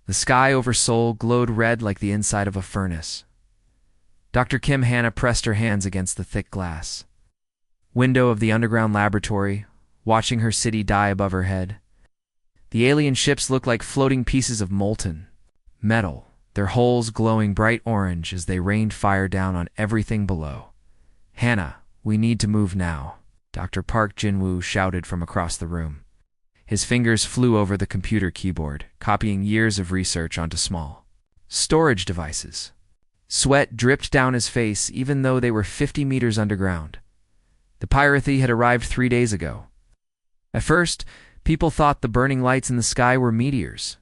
The sky over Seoul glowed red like the inside of a furnace. Dr. Kim Hannah pressed her hands against the thick glass window of the underground laboratory, watching her city die above her head. The alien ships looked like floating pieces of molten metal, their hulls glowing bright orange as they rained fire down on everything below. "Hannah, we need to move now," Dr. Park Jin-woo shouted from across the room. His fingers flew over the computer keyboard, copying years of research onto small storage devices. Sweat dripped down his face even though they were 50 meters underground. The Pyrethy had arrived 3 days ago. At first, people thought the burning lights in the sky were meteors.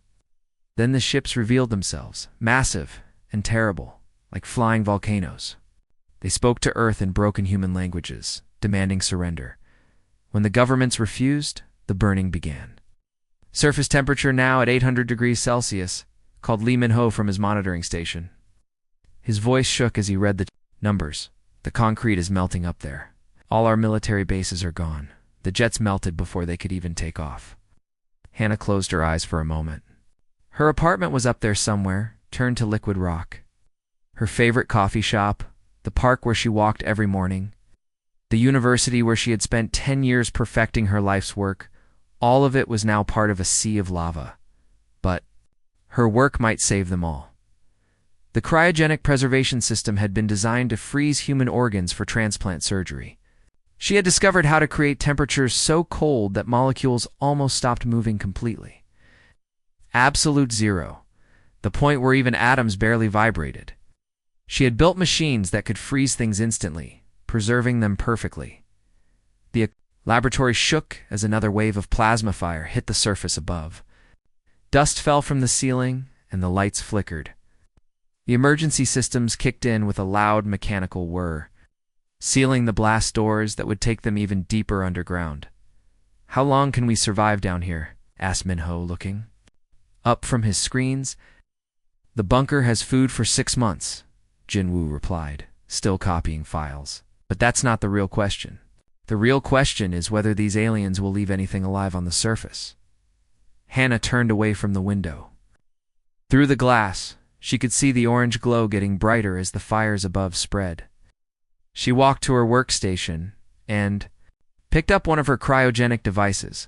Then the ships revealed themselves, massive and terrible, like flying volcanoes. They spoke to Earth in broken human languages, demanding surrender. When the governments refused, the burning began. Surface temperature now at 800 degrees Celsius, called Lee Min-ho from his monitoring station. His voice shook as he read the numbers. "The concrete is melting up there. All our military bases are gone. The jets melted before they could even take off." Hannah closed her eyes for a moment. Her apartment was up there somewhere, turned to liquid rock. Her favorite coffee shop, the park where she walked every morning, the university where she had spent 10 years perfecting her life's work, all of it was now part of a sea of lava. But her work might save them all. The cryogenic preservation system had been designed to freeze human organs for transplant surgery. She had discovered how to create temperatures so cold that molecules almost stopped moving completely. Absolute zero, the point where even atoms barely vibrated. She had built machines that could freeze things instantly, preserving them perfectly. The laboratory shook as another wave of plasma fire hit the surface above. Dust fell from the ceiling, and the lights flickered. The emergency systems kicked in with a loud mechanical whir, sealing the blast doors that would take them even deeper underground. "How long can we survive down here?" asked Min-ho, looking up from his screens. "The bunker has food for 6 months, Jin-woo replied, still copying files. "But that's not the real question. The real question is whether these aliens will leave anything alive on the surface." Hannah turned away from the window. Through the glass, she could see the orange glow getting brighter as the fires above spread. She walked to her workstation and picked up one of her cryogenic devices,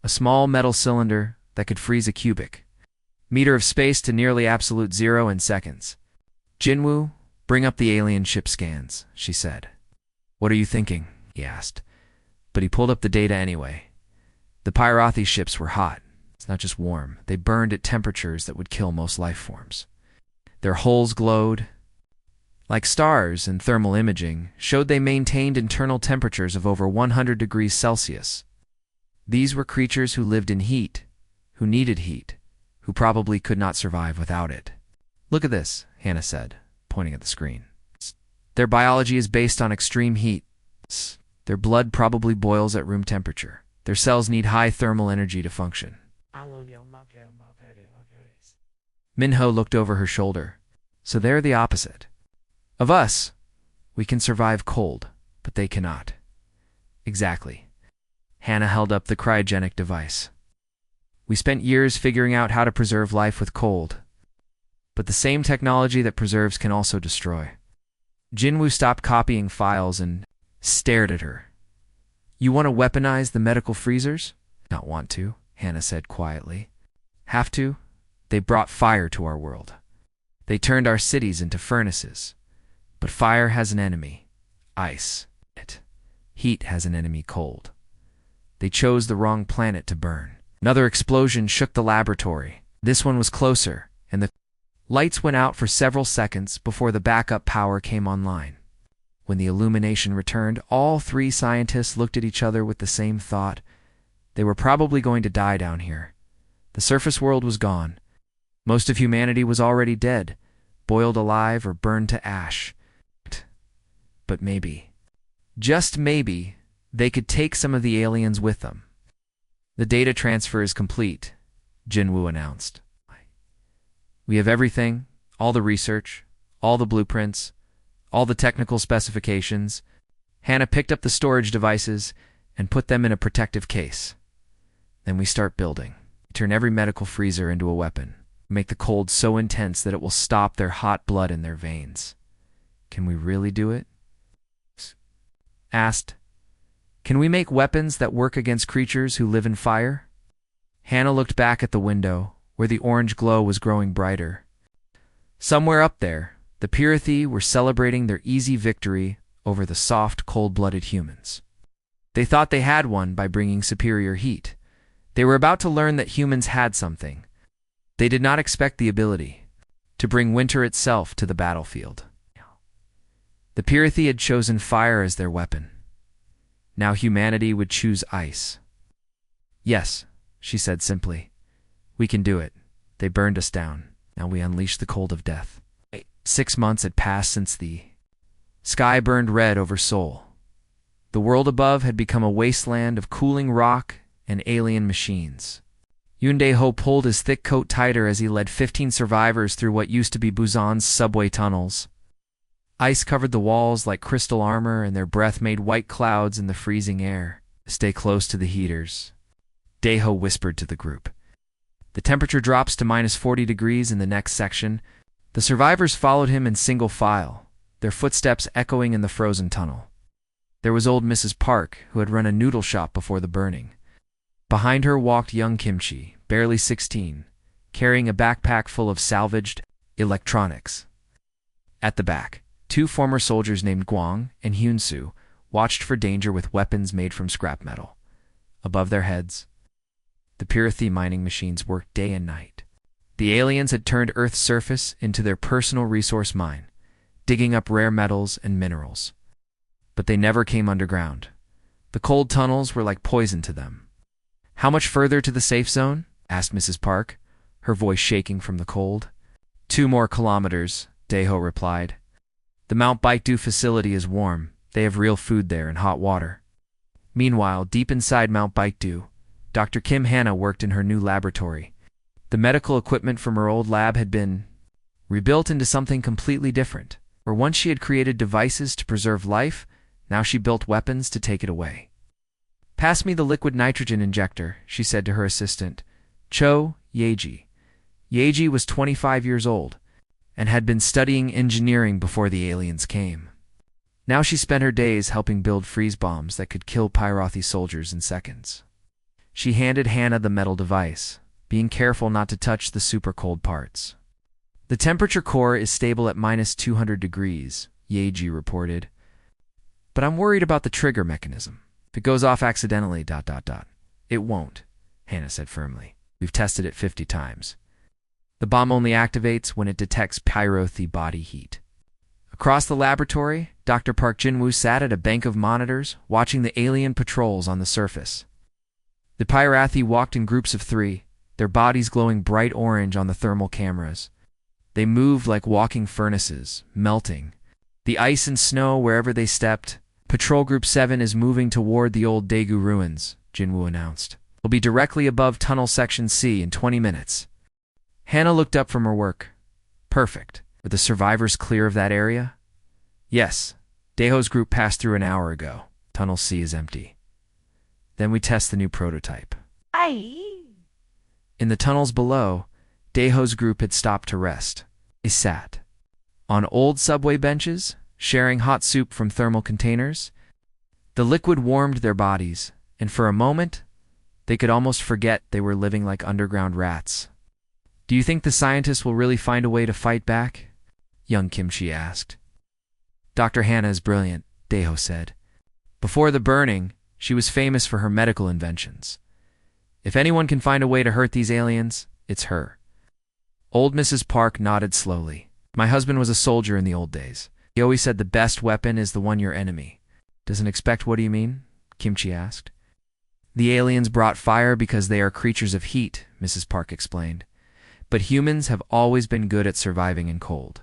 a small metal cylinder that could freeze a cubic meter of space to nearly absolute zero in seconds. "Jin-woo, bring up the alien ship scans," she said. "What are you thinking?" he asked. But he pulled up the data anyway. The Pyrethy ships were hot. It's not just warm. They burned at temperatures that would kill most life forms. Their hulls glowed like stars, and thermal imaging showed they maintained internal temperatures of over 100 degrees Celsius. These were creatures who lived in heat, who needed heat, who probably could not survive without it. "Look at this," Hannah said, pointing at the screen. "Their biology is based on extreme heat. Their blood probably boils at room temperature. Their cells need high thermal energy to function." Min-ho looked over her shoulder. "So they're the opposite of us. We can survive cold, but they cannot." "Exactly." Hannah held up the cryogenic device. "We spent years figuring out how to preserve life with cold. But the same technology that preserves can also destroy." Jin-woo stopped copying files and stared at her. "You want to weaponize the medical freezers?" "Not want to," Hannah said quietly. "Have to? They brought fire to our world. They turned our cities into furnaces. But fire has an enemy, ice. Heat has an enemy, cold. They chose the wrong planet to burn." Another explosion shook the laboratory. This one was closer, and the lights went out for several seconds before the backup power came online. When the illumination returned, all 3 scientists looked at each other with the same thought. They were probably going to die down here. The surface world was gone. Most of humanity was already dead, boiled alive or burned to ash. But maybe, just maybe, they could take some of the aliens with them. "The data transfer is complete," Jin-woo announced. "We have everything, all the research, all the blueprints, all the technical specifications." Hannah picked up the storage devices and put them in a protective case. "Then we start building. Turn every medical freezer into a weapon. make the cold so intense that it will stop their hot blood in their veins. Can we really do it? Asked. Can we make weapons that work against creatures who live in fire? Hannah looked back at the window, where the orange glow was growing brighter. Somewhere up there, the Pirathi were celebrating their easy victory over the soft, cold-blooded humans. They thought they had won by bringing superior heat. They were about to learn that humans had something. They did not expect the ability to bring winter itself to the battlefield. The Pirathi had chosen fire as their weapon. Now humanity would choose ice. Yes, she said simply. We can do it. They burned us down. Now we unleash the cold of death. 6 months had passed since the sky burned red over Seoul. The world above had become a wasteland of cooling rock and alien machines. Yoon Dae-ho pulled his thick coat tighter as he led 15 survivors through what used to be Busan's subway tunnels. Ice covered the walls like crystal armor, and their breath made white clouds in the freezing air. Stay close to the heaters, Dae-ho whispered to the group. The temperature drops to -40 degrees in the next section. The survivors followed him in single file, their footsteps echoing in the frozen tunnel. There was old Mrs. Park, who had run a noodle shop before the burning. Behind her walked young Kimchi, barely 16, carrying a backpack full of salvaged electronics. At the back, 2 former soldiers named Gwang and Hyun-soo watched for danger with weapons made from scrap metal. Above their heads, the Pirathi mining machines worked day and night. The aliens had turned Earth's surface into their personal resource mine, digging up rare metals and minerals. But they never came underground. The cold tunnels were like poison to them. How much further to the safe zone? Asked Mrs. Park, her voice shaking from the cold. 2 more kilometers, Dae-ho replied. The Mount Baekdu facility is warm. They have real food there and hot water. Meanwhile, deep inside Mount Baekdu, Dr. Kim Hannah worked in her new laboratory. The medical equipment from her old lab had been rebuilt into something completely different. Where once she had created devices to preserve life, now she built weapons to take it away. Pass me the liquid nitrogen injector, she said to her assistant, Cho Yeji. Yeji was 25 years old and had been studying engineering before the aliens came. Now she spent her days helping build freeze bombs that could kill Pirathi soldiers in seconds. She handed Hannah the metal device, being careful not to touch the super cold parts. The temperature core is stable at -200 degrees, Yeji reported. But I'm worried about the trigger mechanism. If it goes off accidentally, ... It won't, Hannah said firmly. We've tested it 50 times. The bomb only activates when it detects Pirathi body heat. Across the laboratory, Dr. Park Jin-woo sat at a bank of monitors, watching the alien patrols on the surface. The Pirathi walked in groups of 3, their bodies glowing bright orange on the thermal cameras. They moved like walking furnaces, melting. The ice and snow wherever they stepped. Patrol Group 7 is moving toward the old Daegu ruins, Jin-woo announced. We'll be directly above Tunnel Section C in 20 minutes. Hannah looked up from her work. Perfect. Were the survivors clear of that area? Yes. Daeho's group passed through an hour ago. Tunnel C is empty. Then we test the new prototype. In the tunnels below, Daeho's group had stopped to rest. They sat on old subway benches, sharing hot soup from thermal containers. The liquid warmed their bodies, and for a moment, they could almost forget they were living like underground rats. Do you think the scientists will really find a way to fight back? Young Kimchi asked. Dr. Hannah is brilliant, Dae-ho said. Before the burning, she was famous for her medical inventions. If anyone can find a way to hurt these aliens, it's her. Old Mrs. Park nodded slowly. My husband was a soldier in the old days. He always said the best weapon is the one your enemy doesn't expect. What do you mean? Kimchi asked. The aliens brought fire because they are creatures of heat, Mrs. Park explained. But humans have always been good at surviving in cold.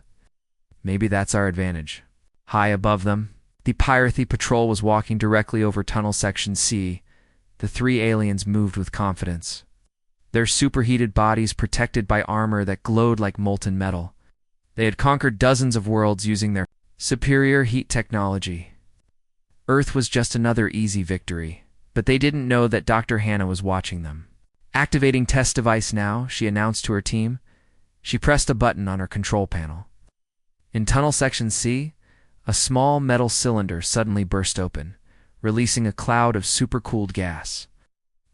Maybe that's our advantage. High above them, the Pirathi patrol was walking directly over Tunnel Section C. The 3 aliens moved with confidence, their superheated bodies protected by armor that glowed like molten metal. They had conquered dozens of worlds using their superior heat technology. Earth was just another easy victory, but they didn't know that Dr. Hannah was watching them. Activating test device now, she announced to her team. She pressed a button on her control panel. In Tunnel Section C, a small metal cylinder suddenly burst open, releasing a cloud of supercooled gas.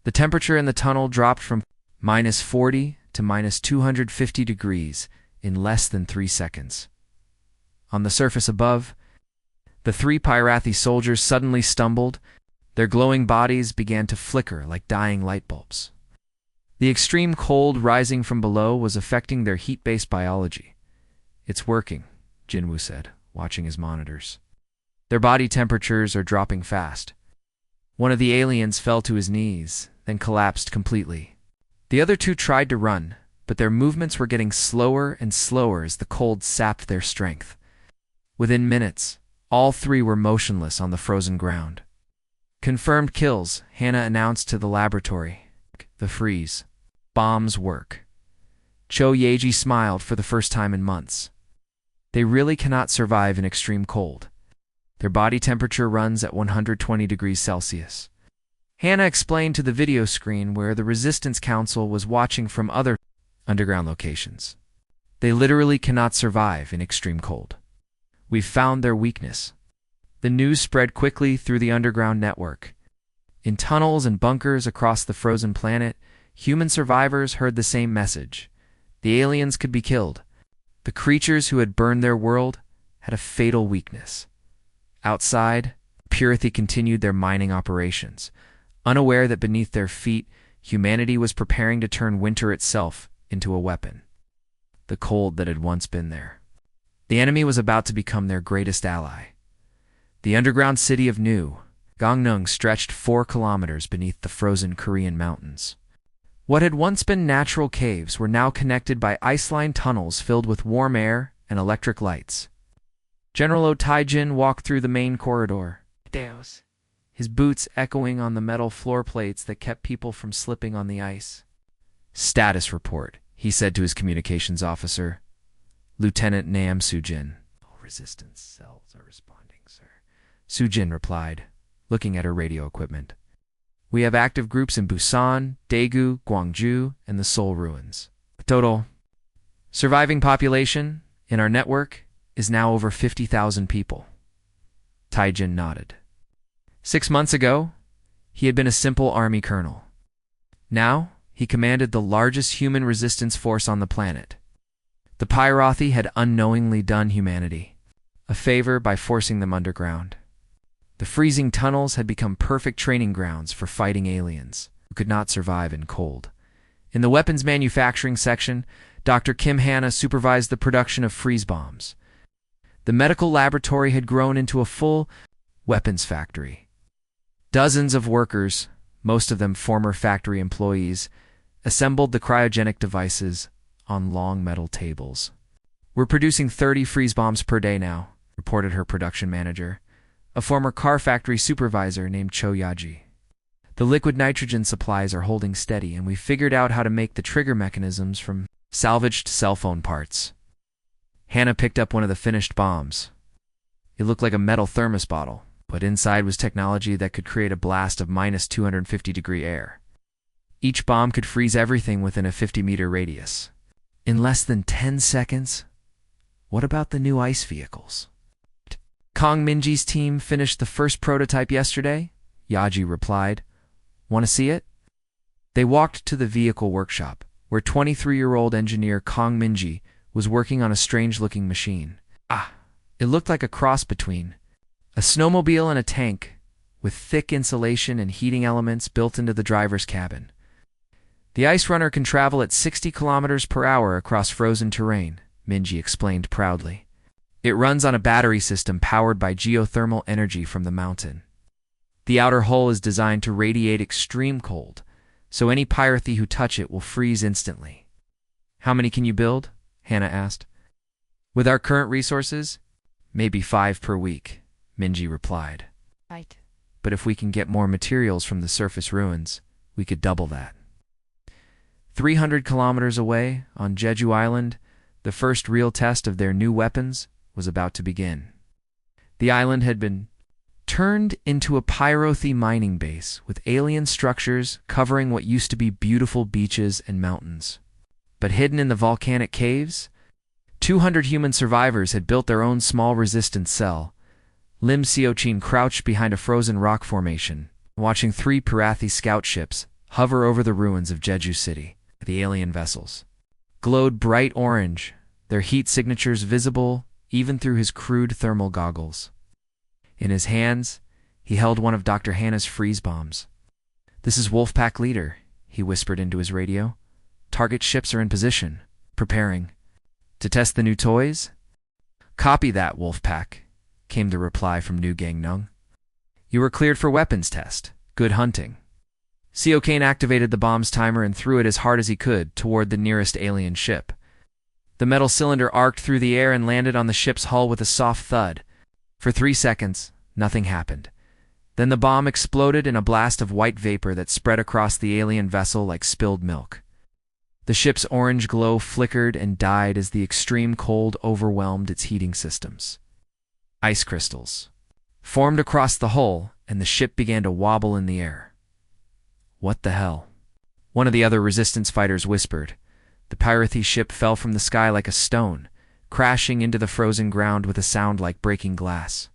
The temperature in the tunnel dropped from -40 to -250 degrees in less than 3 seconds. On the surface above, the 3 Pyrathi soldiers suddenly stumbled. Their glowing bodies began to flicker like dying light bulbs. The extreme cold rising from below was affecting their heat-based biology. "It's working," Jinwoo said, watching his monitors. "Their body temperatures are dropping fast." One of the aliens fell to his knees, then collapsed completely. The other 2 tried to run, but their movements were getting slower and slower as the cold sapped their strength. Within minutes, all 3 were motionless on the frozen ground. "Confirmed kills," Hannah announced to the laboratory. "The freeze. Bombs work." Cho Yeji smiled for the first time in months. "They really cannot survive in extreme cold. Their body temperature runs at 120 degrees Celsius. Hannah explained to the video screen where the Resistance Council was watching from other underground locations. "They literally cannot survive in extreme cold. We've found their weakness." The news spread quickly through the underground network. In tunnels and bunkers across the frozen planet, human survivors heard the same message. The aliens could be killed. The creatures who had burned their world had a fatal weakness. Outside, Pyrathi continued their mining operations, unaware that beneath their feet, humanity was preparing to turn winter itself into a weapon. The cold that had once been there. The enemy was about to become their greatest ally. The underground city of New Gangneung stretched 4 kilometers beneath the frozen Korean mountains. What had once been natural caves were now connected by ice-lined tunnels filled with warm air and electric lights. General Oh Taijin walked through the main corridor, his boots echoing on the metal floor plates that kept people from slipping on the ice. "Status report," he said to his communications officer, Lieutenant Nam Sujin. "All resistance cells are responding, sir," Sujin replied, looking at her radio equipment. "We have active groups in Busan, Daegu, Gwangju, and the Seoul ruins. The total surviving population in our network is now over 50,000 people." Taijin nodded. 6 months ago, he had been a simple army colonel. Now, he commanded the largest human resistance force on the planet. The Pyrathi had unknowingly done humanity a favor by forcing them underground. The freezing tunnels had become perfect training grounds for fighting aliens who could not survive in cold. In the weapons manufacturing section, Dr. Kim Hannah supervised the production of freeze bombs. The medical laboratory had grown into a full weapons factory. Dozens of workers, most of them former factory employees, assembled the cryogenic devices on long metal tables. "We're producing 30 freeze bombs per day now," reported her production manager, a former car factory supervisor named Cho Yaji. "The liquid nitrogen supplies are holding steady, and we figured out how to make the trigger mechanisms from salvaged cell phone parts." Hannah picked up one of the finished bombs. It looked like a metal thermos bottle, but inside was technology that could create a blast of -250-degree air. Each bomb could freeze everything within a 50-meter radius. In less than 10 seconds? What about the new ice vehicles? "Kong Minji's team finished the first prototype yesterday," Yaji replied. "Want to see it?" They walked to the vehicle workshop, where 23-year-old engineer Kong Minji was working on a strange-looking machine. It looked like a cross between a snowmobile and a tank, with thick insulation and heating elements built into the driver's cabin. "The ice runner can travel at 60 kilometers per hour across frozen terrain," Minji explained proudly. "It runs on a battery system powered by geothermal energy from the mountain. The outer hull is designed to radiate extreme cold, so any Pyrathi who touch it will freeze instantly." "How many can you build?" Hannah asked. "With our current resources, maybe 5 per week," Minji replied. Right. "But if we can get more materials from the surface ruins, we could double that." 300 kilometers away, on Jeju Island, the first real test of their new weapons was about to begin. The island had been turned into a Pyrathi mining base with alien structures covering what used to be beautiful beaches and mountains. But hidden in the volcanic caves, 200 human survivors had built their own small resistance cell. Lim Xiochin crouched behind a frozen rock formation, watching 3 Pirathi scout ships hover over the ruins of Jeju City. The alien vessels glowed bright orange, their heat signatures visible even through his crude thermal goggles. In his hands, he held one of Dr. Hannah's freeze bombs. "This is Wolfpack Leader," he whispered into his radio. "Target ships are in position, preparing. To test the new toys?" "Copy that, Wolfpack," came the reply from New Gangnung. "You were cleared for weapons test. Good hunting." Xiocane activated the bomb's timer and threw it as hard as he could toward the nearest alien ship. The metal cylinder arced through the air and landed on the ship's hull with a soft thud. For 3 seconds, nothing happened. Then the bomb exploded in a blast of white vapor that spread across the alien vessel like spilled milk. The ship's orange glow flickered and died as the extreme cold overwhelmed its heating systems. Ice crystals formed across the hull, and the ship began to wobble in the air. "What the hell?" one of the other resistance fighters whispered. The Pirathi ship fell from the sky like a stone, crashing into the frozen ground with a sound like breaking glass.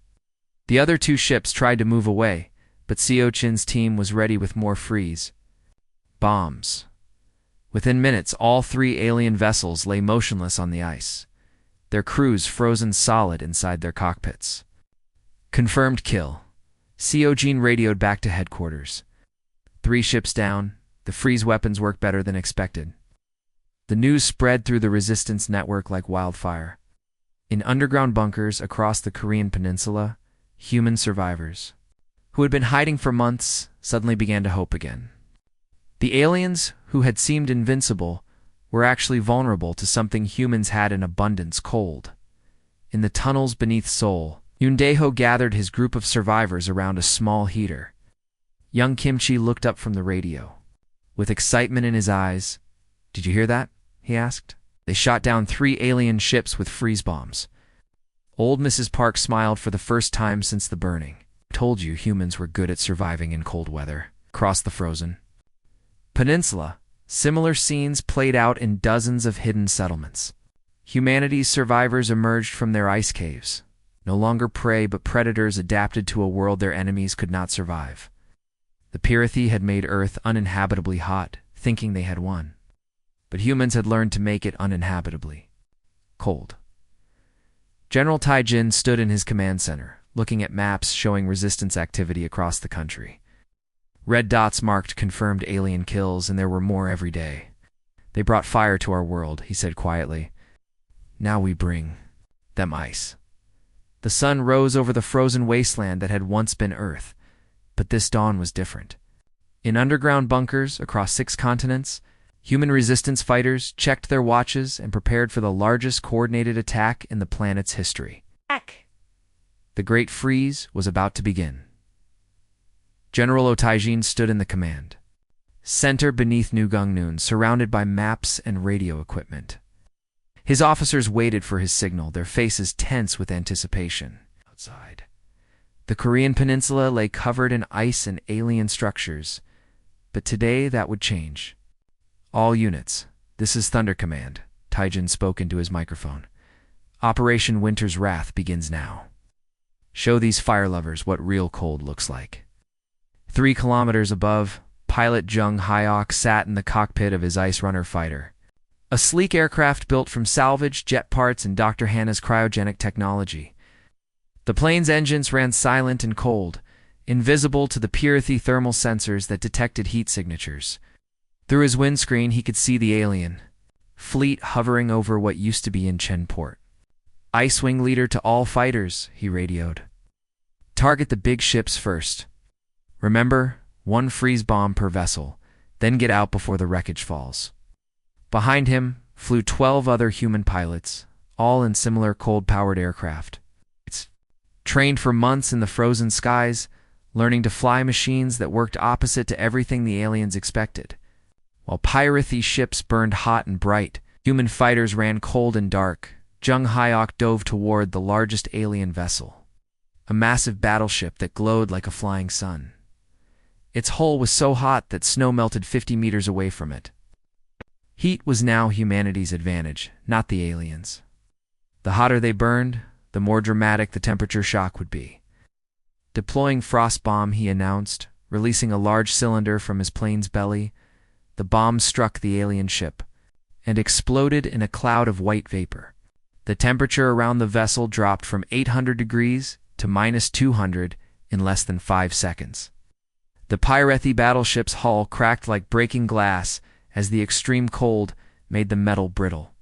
The other 2 ships tried to move away, but Xiochin's team was ready with more freeze bombs. Within minutes, all 3 alien vessels lay motionless on the ice, their crews frozen solid inside their cockpits. "Confirmed kill." Xiochin radioed back to headquarters. 3 ships down, the freeze weapons worked better than expected. The news spread through the resistance network like wildfire. In underground bunkers across the Korean peninsula, human survivors, who had been hiding for months, suddenly began to hope again. The aliens, who had seemed invincible, were actually vulnerable to something humans had in abundance: cold. In the tunnels beneath Seoul, Yoon gathered his group of survivors around a small heater. Young Kimchi looked up from the radio. With excitement in his eyes, "Did you hear that?" he asked. "They shot down 3 alien ships with freeze bombs." Old Mrs. Park smiled for the first time since the burning. "Told you humans were good at surviving in cold weather." Across the frozen peninsula, similar scenes played out in dozens of hidden settlements. Humanity's survivors emerged from their ice caves, no longer prey but predators adapted to a world their enemies could not survive. The Pirathi had made Earth uninhabitably hot, thinking they had won. But humans had learned to make it uninhabitably cold. General Taijin stood in his command center, looking at maps showing resistance activity across the country. Red dots marked confirmed alien kills, and there were more every day. "They brought fire to our world," he said quietly. "Now we bring them ice." The sun rose over the frozen wasteland that had once been Earth. But this dawn was different. In underground bunkers across 6 continents, human resistance fighters checked their watches and prepared for the largest coordinated attack in the planet's history. The Great Freeze was about to begin. General Otaijin stood in the command center beneath New Gangneung, surrounded by maps and radio equipment. His officers waited for his signal, their faces tense with anticipation. Outside, the Korean peninsula lay covered in ice and alien structures, but today that would change. "All units, this is Thunder Command," Taijin spoke into his microphone. "Operation Winter's Wrath begins now. Show these fire lovers what real cold looks like." 3 kilometers above, pilot Jung Hyok sat in the cockpit of his Ice Runner fighter, a sleek aircraft built from salvaged jet parts and Dr. Hannah's cryogenic technology. The plane's engines ran silent and cold, invisible to the Pirathi thermal sensors that detected heat signatures. Through his windscreen, he could see the alien fleet hovering over what used to be Incheon Port. "Ice Wing Leader to all fighters," he radioed. "Target the big ships first. Remember, 1 freeze bomb per vessel, then get out before the wreckage falls." Behind him flew 12 other human pilots, all in similar cold-powered aircraft. Trained for months in the frozen skies, learning to fly machines that worked opposite to everything the aliens expected. While Pirathi ships burned hot and bright, human fighters ran cold and dark. Jung Hyok dove toward the largest alien vessel, a massive battleship that glowed like a flying sun. Its hull was so hot that snow melted 50 meters away from it. Heat was now humanity's advantage, not the aliens. The hotter they burned, the more dramatic the temperature shock would be. Deploying Frost Bomb, he announced, releasing a large cylinder from his plane's belly. The bomb struck the alien ship and exploded in a cloud of white vapor. The temperature around the vessel dropped from 800 degrees to -200 in less than 5 seconds. The Pyrethi battleship's hull cracked like breaking glass as the extreme cold made the metal brittle.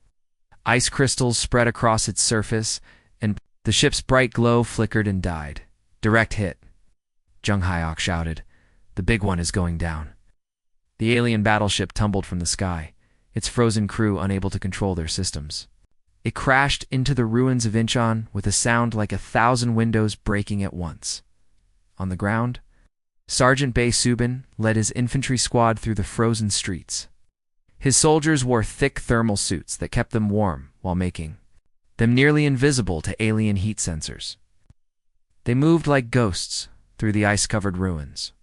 Ice crystals spread across its surface, and the ship's bright glow flickered and died. Direct hit, Jung Hyok shouted. The big one is going down. The alien battleship tumbled from the sky, its frozen crew unable to control their systems. It crashed into the ruins of Incheon with a sound like 1,000 windows breaking at once. On the ground, Sergeant Bae Subin led his infantry squad through the frozen streets. His soldiers wore thick thermal suits that kept them warm while making them nearly invisible to alien heat sensors. They moved like ghosts through the ice-covered ruins,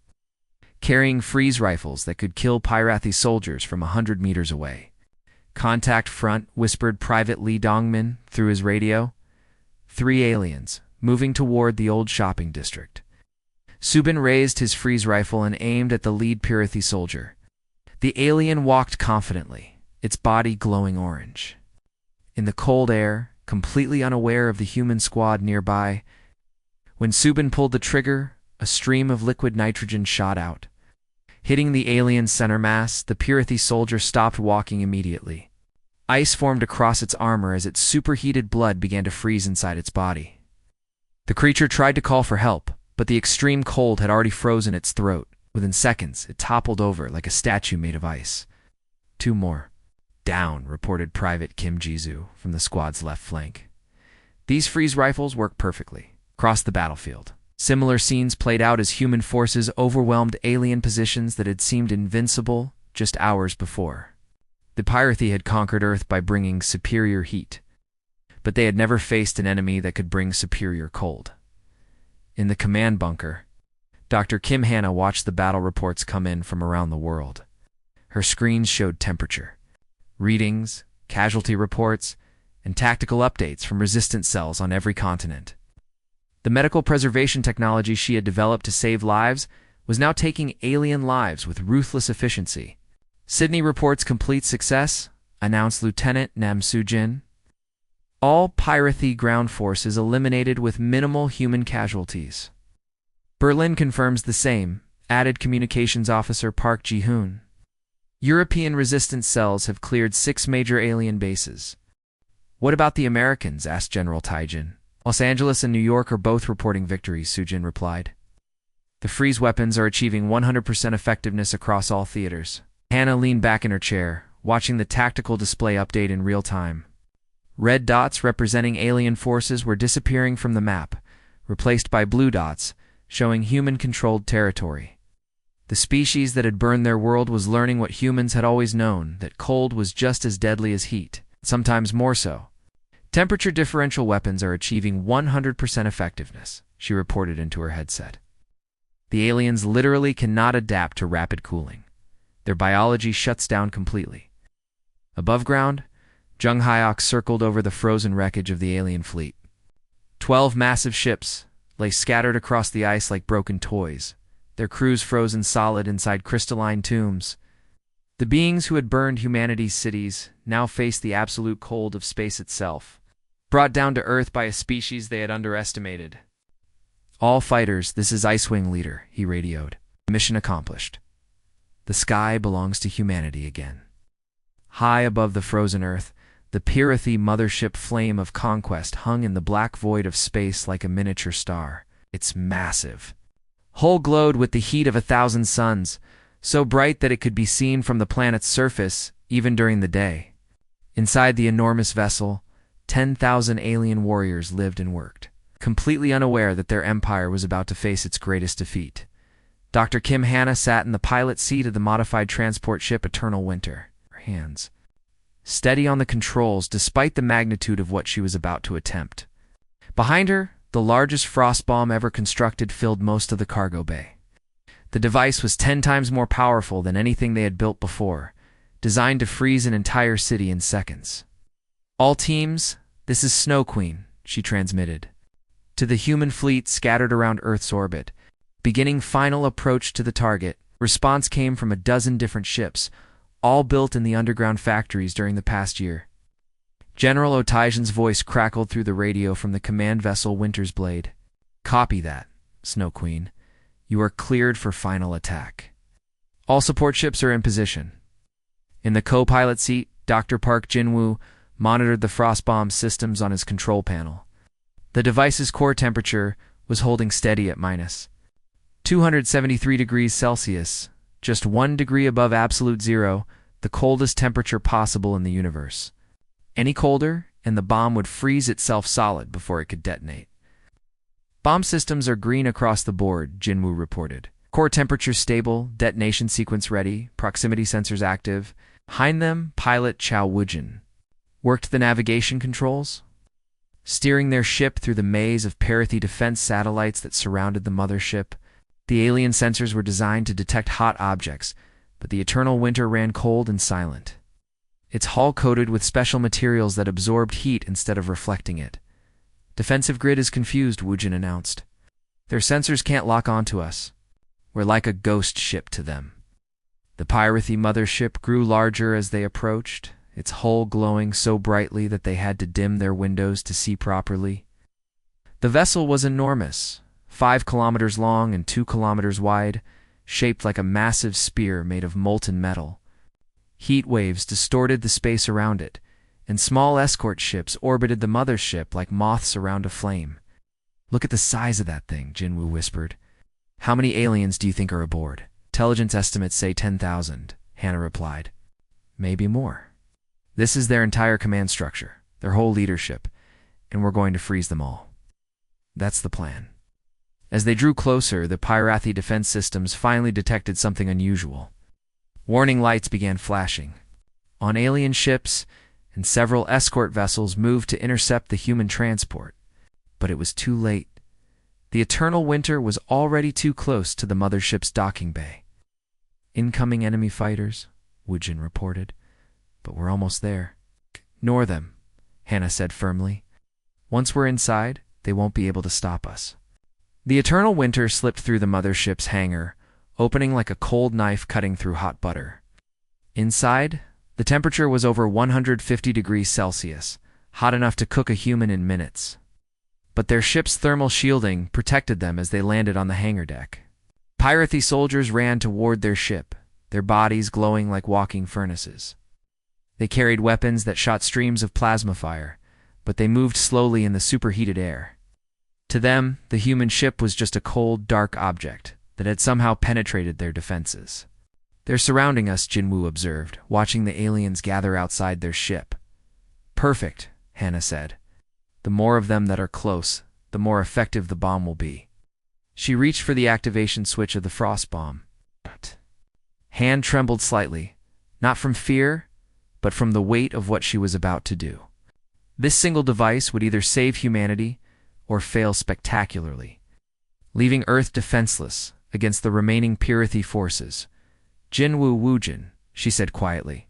carrying freeze rifles that could kill Pyrethi soldiers from 100 meters away. "Contact front," whispered Private Lee Dongmin through his radio. 3 aliens, moving toward the old shopping district. Subin raised his freeze rifle and aimed at the lead Pyrethi soldier. The alien walked confidently, its body glowing orange. In the cold air, completely unaware of the human squad nearby, when Subin pulled the trigger, a stream of liquid nitrogen shot out. Hitting the alien's center mass, the Pyrethi soldier stopped walking immediately. Ice formed across its armor as its superheated blood began to freeze inside its body. The creature tried to call for help, but the extreme cold had already frozen its throat. Within seconds, it toppled over like a statue made of ice. 2 more. "Down," reported Private Kim Jisoo from the squad's left flank. These freeze rifles work perfectly across the battlefield. Similar scenes played out as human forces overwhelmed alien positions that had seemed invincible just hours before. The Pyrethi had conquered Earth by bringing superior heat, but they had never faced an enemy that could bring superior cold. In the command bunker, Dr. Kim Hannah watched the battle reports come in from around the world. Her screens showed temperature, readings, casualty reports, and tactical updates from resistance cells on every continent. The medical preservation technology she had developed to save lives was now taking alien lives with ruthless efficiency. "Sydney reports complete success," announced Lieutenant Nam Soo-jin. "All Pyrethi ground forces eliminated with minimal human casualties." "Berlin confirms the same," added Communications Officer Park Ji-hoon. "European resistance cells have cleared 6 major alien bases." "What about the Americans?" asked General Taijin. "Los Angeles and New York are both reporting victories," Soo-jin replied. "The freeze weapons are achieving 100% effectiveness across all theaters." Hannah leaned back in her chair, watching the tactical display update in real time. Red dots representing alien forces were disappearing from the map, replaced by blue dots, showing human-controlled territory. The species that had burned their world was learning what humans had always known, that cold was just as deadly as heat, sometimes more so. "Temperature differential weapons are achieving 100% effectiveness," she reported into her headset. "The aliens literally cannot adapt to rapid cooling. Their biology shuts down completely." Above ground, Jung Hyok circled over the frozen wreckage of the alien fleet. 12 massive ships lay scattered across the ice like broken toys, their crews frozen solid inside crystalline tombs. The beings who had burned humanity's cities now faced the absolute cold of space itself, brought down to Earth by a species they had underestimated. "All fighters, this is Icewing Leader," he radioed. "Mission accomplished. The sky belongs to humanity again." High above the frozen Earth, the Pyrethi mothership Flame of Conquest hung in the black void of space like a miniature star. Its massive hull glowed with the heat of 1,000 suns, so bright that it could be seen from the planet's surface even during the day. Inside the enormous vessel, 10,000 alien warriors lived and worked, completely unaware that their empire was about to face its greatest defeat. Dr. Kim Hannah sat in the pilot seat of the modified transport ship Eternal Winter, her hands steady on the controls despite the magnitude of what she was about to attempt. Behind her, the largest frost bomb ever constructed filled most of the cargo bay. The device was 10 times more powerful than anything they had built before, designed to freeze an entire city in seconds. "All teams, this is Snow Queen," she transmitted. "To the human fleet scattered around Earth's orbit, beginning final approach to the target." Response came from a dozen different ships, all built in the underground factories during the past year. General Otajan's voice crackled through the radio from the command vessel Winter's Blade. "Copy that, Snow Queen. You are cleared for final attack. All support ships are in position." In the co-pilot seat, Dr. Park Jin-woo monitored the frost bomb systems on his control panel. The device's core temperature was holding steady at minus 273 degrees Celsius, just 1 degree above absolute zero, the coldest temperature possible in the universe. Any colder, and the bomb would freeze itself solid before it could detonate. "Bomb systems are green across the board," Jin-woo reported. "Core temperature stable, detonation sequence ready, proximity sensors active." Behind them, pilot Chow Woojin worked the navigation controls, steering their ship through the maze of Parathi defense satellites that surrounded the mothership. The alien sensors were designed to detect hot objects, but the eternal winter ran cold and silent. Its hull coated with special materials that absorbed heat instead of reflecting it. "Defensive grid is confused," Woojin announced. "Their sensors can't lock onto us. We're like a ghost ship to them." The Parathi mothership grew larger as they approached, its hull glowing so brightly that they had to dim their windows to see properly. The vessel was enormous, 5 kilometers long and 2 kilometers wide, shaped like a massive spear made of molten metal. Heat waves distorted the space around it, and small escort ships orbited the mothership like moths around a flame. "Look at the size of that thing," Jin-woo whispered. "How many aliens do you think are aboard?" "Intelligence estimates say 10,000, Hannah replied. "Maybe more. This is their entire command structure, their whole leadership, and we're going to freeze them all." "That's the plan." As they drew closer, the Parathi defense systems finally detected something unusual. Warning lights began flashing. On alien ships, and several escort vessels moved to intercept the human transport. But it was too late. The eternal winter was already too close to the mothership's docking bay. "Incoming enemy fighters," Woojin reported. "But we're almost there." "Ignore them," Hannah said firmly. "Once we're inside, they won't be able to stop us." The eternal winter slipped through the mothership's hangar, opening like a cold knife cutting through hot butter. Inside, the temperature was over 150 degrees Celsius, hot enough to cook a human in minutes. But their ship's thermal shielding protected them as they landed on the hangar deck. Parathi soldiers ran toward their ship, their bodies glowing like walking furnaces. They carried weapons that shot streams of plasma fire, but they moved slowly in the superheated air. To them, the human ship was just a cold, dark object that had somehow penetrated their defenses. "They're surrounding us," Jin-woo observed, watching the aliens gather outside their ship. "Perfect," Hannah said. "The more of them that are close, the more effective the bomb will be." She reached for the activation switch of the frost bomb. Hand trembled slightly, not from fear, but from the weight of what she was about to do. This single device would either save humanity or fail spectacularly, leaving Earth defenseless against the remaining Parathi forces. "Jin-woo Woojin," she said quietly.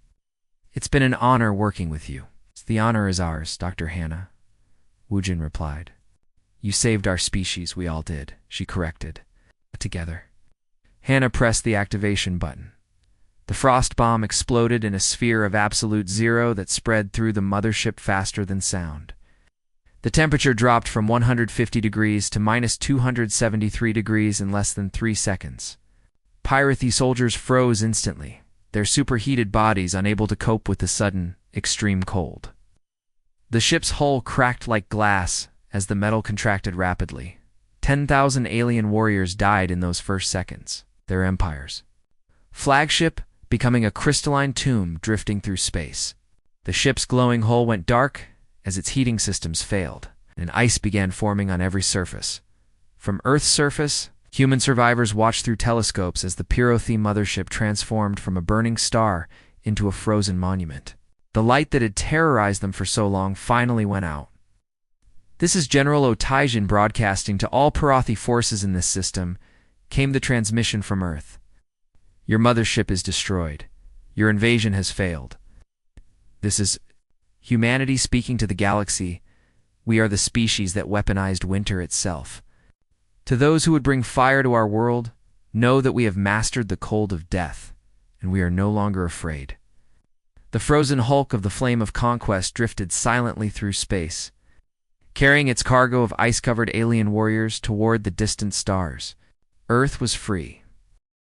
"It's been an honor working with you." "The honor is ours, Dr. Hannah," Woojin replied. "You saved our species, we all did," she corrected. "Together." Hannah pressed the activation button. The frost bomb exploded in a sphere of absolute zero that spread through the mothership faster than sound. The temperature dropped from 150 degrees to minus 273 degrees in less than 3 seconds. Parathi soldiers froze instantly, their superheated bodies unable to cope with the sudden, extreme cold. The ship's hull cracked like glass as the metal contracted rapidly. 10,000 alien warriors died in those first seconds, their empires. Flagship becoming a crystalline tomb drifting through space. The ship's glowing hull went dark as its heating systems failed, and ice began forming on every surface. From Earth's surface, human survivors watched through telescopes as the Parathi mothership transformed from a burning star into a frozen monument. The light that had terrorized them for so long finally went out. "This is General Otajan broadcasting to all Parathi forces in this system," came the transmission from Earth. "Your mothership is destroyed. Your invasion has failed. This is humanity speaking to the galaxy. We are the species that weaponized winter itself. To those who would bring fire to our world, know that we have mastered the cold of death, and we are no longer afraid. The frozen hulk of the flame of conquest drifted silently through space, carrying its cargo of ice-covered alien warriors toward the distant stars. Earth was free.